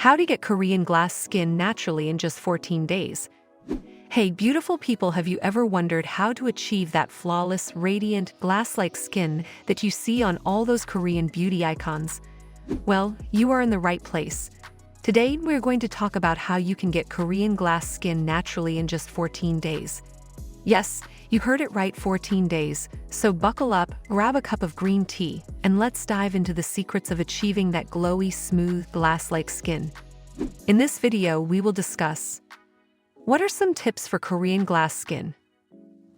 How to get Korean glass skin naturally in just 14 days. Hey, beautiful people, have you ever wondered how to achieve that flawless, radiant, glass-like skin that you see on all those Korean beauty icons? Well, you are in the right place. Today, we're going to talk about how you can get Korean glass skin naturally in just 14 days. Yes, you heard it right, 14 days. So buckle up, grab a cup of green tea, and let's dive into the secrets of achieving that glowy, smooth, glass-like skin. In this video, we will discuss: what are some tips for Korean glass skin?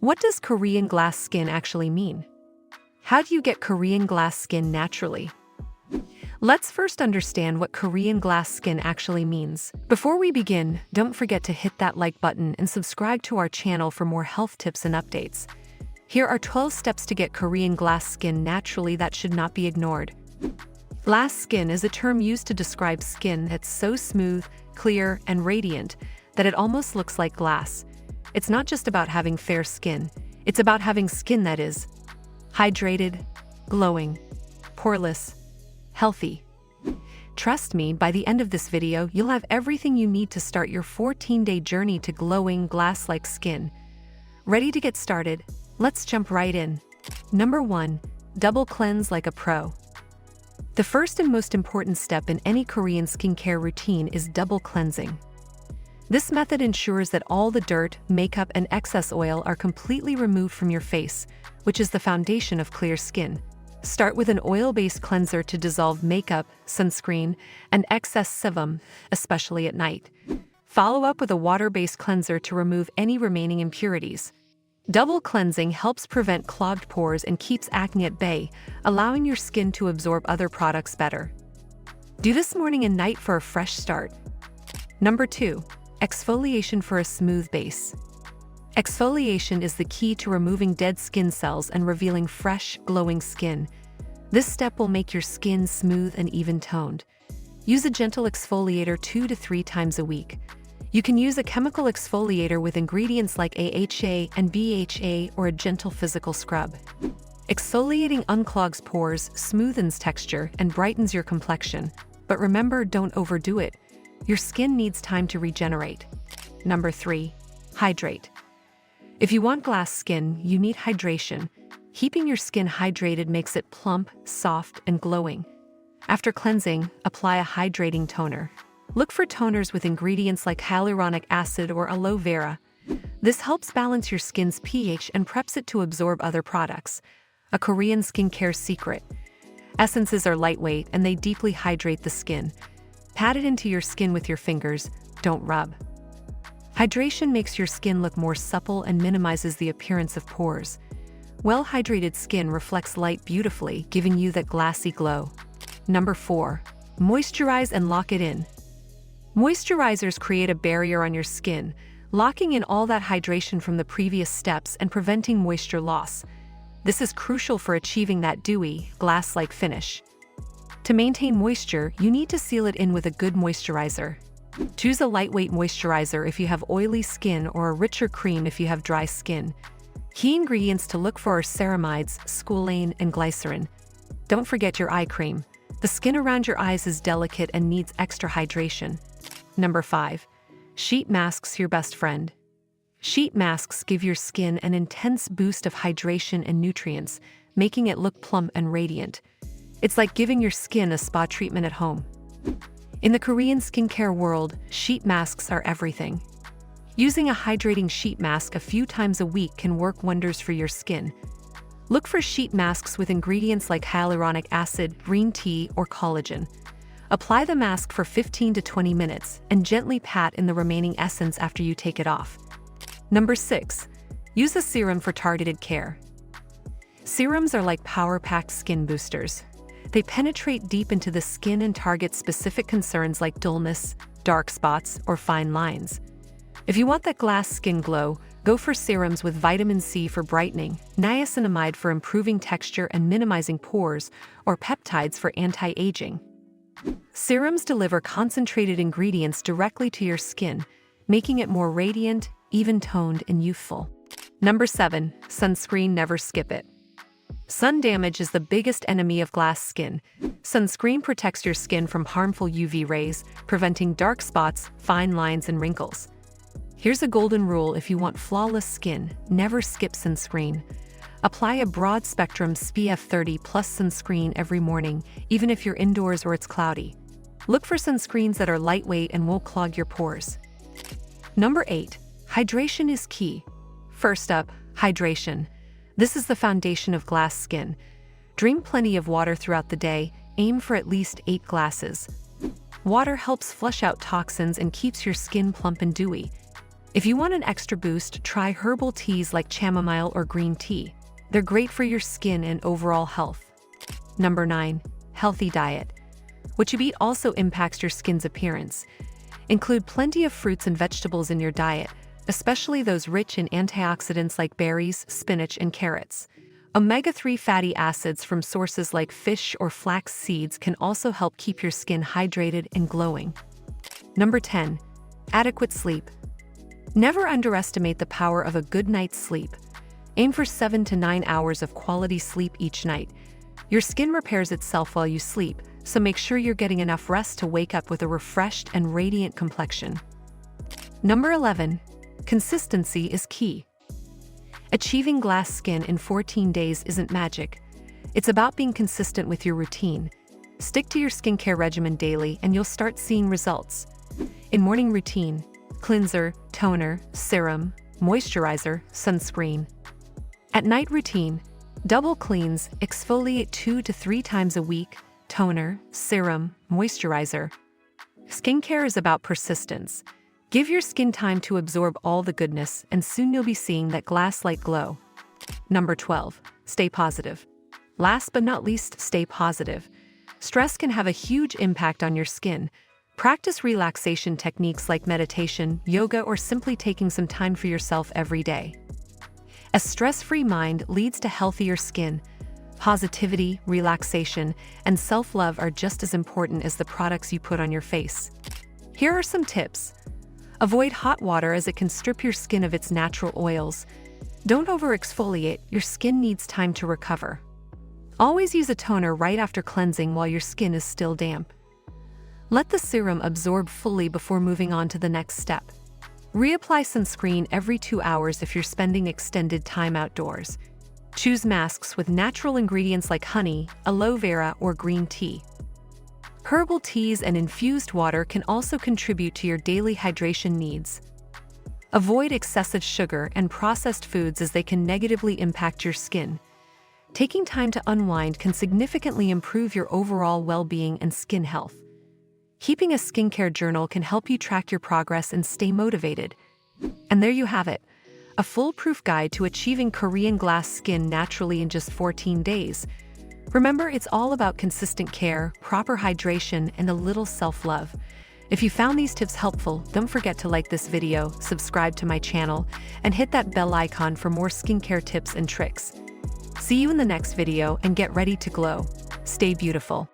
What does Korean glass skin actually mean? How do you get Korean glass skin naturally? Let's first understand what Korean glass skin actually means. Before we begin, don't forget to hit that like button and subscribe to our channel for more health tips and updates. Here are 12 steps to get Korean glass skin naturally that should not be ignored. Glass skin is a term used to describe skin that's so smooth, clear, and radiant that it almost looks like glass. It's not just about having fair skin, it's about having skin that is hydrated, glowing, poreless, healthy. Trust me, by the end of this video, you'll have everything you need to start your 14-day journey to glowing, glass-like skin. Ready to get started? Let's jump right in. Number 1. Double cleanse like a pro. The first and most important step in any Korean skincare routine is double cleansing. This method ensures that all the dirt, makeup, and excess oil are completely removed from your face, which is the foundation of clear skin. Start with an oil-based cleanser to dissolve makeup, sunscreen, and excess sebum, especially at night. Follow up with a water-based cleanser to remove any remaining impurities. Double cleansing helps prevent clogged pores and keeps acne at bay, allowing your skin to absorb other products better. Do this morning and night for a fresh start. Number 2. Exfoliation for a smooth base. Exfoliation is the key to removing dead skin cells and revealing fresh, glowing skin. This step will make your skin smooth and even-toned. Use a gentle exfoliator 2 to 3 times a week. You can use a chemical exfoliator with ingredients like AHA and BHA or a gentle physical scrub. Exfoliating unclogs pores, smoothens texture, and brightens your complexion. But remember, don't overdo it. Your skin needs time to regenerate. Number 3. Hydrate. If you want glass skin, you need hydration. Keeping your skin hydrated makes it plump, soft, and glowing. After cleansing, apply a hydrating toner. Look for toners with ingredients like hyaluronic acid or aloe vera. This helps balance your skin's pH and preps it to absorb other products. A Korean skincare secret: essences are lightweight and they deeply hydrate the skin. Pat it into your skin with your fingers, don't rub. Hydration makes your skin look more supple and minimizes the appearance of pores. Well-hydrated skin reflects light beautifully, giving you that glassy glow. Number 4. Moisturize and lock it in. Moisturizers create a barrier on your skin, locking in all that hydration from the previous steps and preventing moisture loss. This is crucial for achieving that dewy, glass-like finish. To maintain moisture, you need to seal it in with a good moisturizer. Choose a lightweight moisturizer if you have oily skin or a richer cream if you have dry skin. Key ingredients to look for are ceramides, squalane, and glycerin. Don't forget your eye cream. The skin around your eyes is delicate and needs extra hydration. Number 5. Sheet masks, your best friend. Sheet masks give your skin an intense boost of hydration and nutrients, making it look plump and radiant. It's like giving your skin a spa treatment at home. In the Korean skincare world, sheet masks are everything. Using a hydrating sheet mask a few times a week can work wonders for your skin. Look for sheet masks with ingredients like hyaluronic acid, green tea, or collagen. Apply the mask for 15 to 20 minutes and gently pat in the remaining essence after you take it off. Number 6. Use a serum for targeted care. Serums are like power-packed skin boosters. They penetrate deep into the skin and target specific concerns like dullness, dark spots, or fine lines. If you want that glass skin glow, go for serums with vitamin C for brightening, niacinamide for improving texture and minimizing pores, or peptides for anti-aging. Serums deliver concentrated ingredients directly to your skin, making it more radiant, even-toned, and youthful. Number 7. Sunscreen, never skip it. Sun damage is the biggest enemy of glass skin. Sunscreen protects your skin from harmful UV rays, preventing dark spots, fine lines, and wrinkles. Here's a golden rule if you want flawless skin: never skip sunscreen. Apply a broad-spectrum SPF 30+ sunscreen every morning, even if you're indoors or it's cloudy. Look for sunscreens that are lightweight and won't clog your pores. Number 8. Hydration is key. First up, hydration. This is the foundation of glass skin. Drink plenty of water throughout the day. Aim for at least 8 glasses. Water helps flush out toxins and keeps your skin plump and dewy. If you want an extra boost, try herbal teas like chamomile or green tea. They're great for your skin and overall health. Number 9. Healthy diet. What you eat also impacts your skin's appearance. Include plenty of fruits and vegetables in your diet, especially those rich in antioxidants like berries, spinach, and carrots. Omega-3 fatty acids from sources like fish or flax seeds can also help keep your skin hydrated and glowing. Number 10. Adequate sleep. Never underestimate the power of a good night's sleep. Aim for 7 to 9 hours of quality sleep each night. Your skin repairs itself while you sleep, so make sure you're getting enough rest to wake up with a refreshed and radiant complexion. Number 11. Consistency is key. Achieving glass skin in 14 days isn't magic. It's about being consistent with your routine. Stick to your skincare regimen daily and you'll start seeing results. In morning routine, cleanser, toner, serum, moisturizer, sunscreen. At night routine, double cleans, exfoliate 2 to 3 times a week, toner, serum, moisturizer. Skincare is about persistence. Give your skin time to absorb all the goodness, and soon you'll be seeing that glass-like glow. Number 12. Stay positive. Last but not least, stay positive. Stress can have a huge impact on your skin. Practice relaxation techniques like meditation, yoga, or simply taking some time for yourself every day. A stress-free mind leads to healthier skin. Positivity, relaxation, and self-love are just as important as the products you put on your face. Here are some tips. Avoid hot water as it can strip your skin of its natural oils. Don't over-exfoliate, your skin needs time to recover. Always use a toner right after cleansing while your skin is still damp. Let the serum absorb fully before moving on to the next step. Reapply sunscreen every 2 hours if you're spending extended time outdoors. Choose masks with natural ingredients like honey, aloe vera, or green tea. Herbal teas and infused water can also contribute to your daily hydration needs. Avoid excessive sugar and processed foods as they can negatively impact your skin. Taking time to unwind can significantly improve your overall well-being and skin health. Keeping a skincare journal can help you track your progress and stay motivated. And there you have it, a foolproof guide to achieving Korean glass skin naturally in just 14 days. Remember, it's all about consistent care, proper hydration, and a little self-love. If you found these tips helpful, don't forget to like this video, subscribe to my channel, and hit that bell icon for more skincare tips and tricks. See you in the next video and get ready to glow. Stay beautiful.